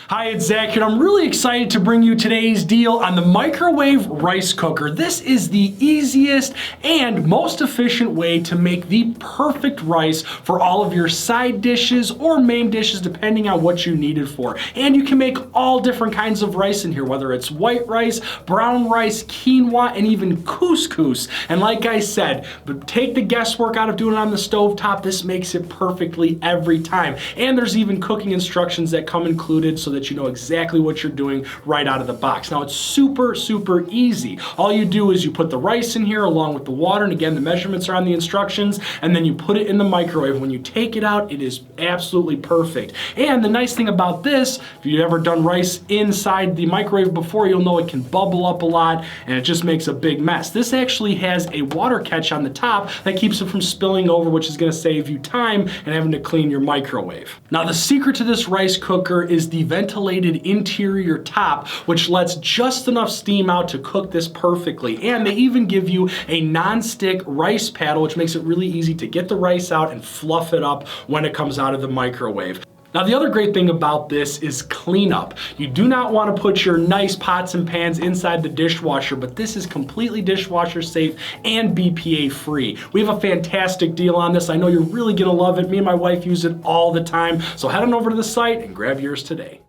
Hi, it's Zach here, and I'm really excited to bring you today's deal on the microwave rice cooker. This is the easiest and most efficient way to make the perfect rice for all of your side dishes or main dishes, depending on what you need it for. And you can make all different kinds of rice in here, whether it's white rice, brown rice, quinoa, and even couscous. And like I said, but take the guesswork out of doing it on the stovetop. This makes it perfectly every time. And there's even cooking instructions that come included so that you know exactly what you're doing right out of the box. Now it's super easy. All you do is you put the rice in here along with the water, and again the measurements are on the instructions, and then you put it in the microwave. When you take it out, it is absolutely perfect. And the nice thing about this, if you've ever done rice inside the microwave before, you'll know it can bubble up a lot and it just makes a big mess. This actually has a water catch on the top that keeps it from spilling over, which is going to save you time and having to clean your microwave. Now the secret to this rice cooker is the ventilated interior top, which lets just enough steam out to cook this perfectly. And they even give you a non-stick rice paddle, which makes it really easy to get the rice out and fluff it up when it comes out of the microwave. Now the other great thing about this is cleanup. You do not want to put your nice pots and pans inside the dishwasher, but this is completely dishwasher safe and BPA free. We have a fantastic deal on this. I know you're really gonna love it. Me and my wife use it all the time. So head on over to the site and grab yours today.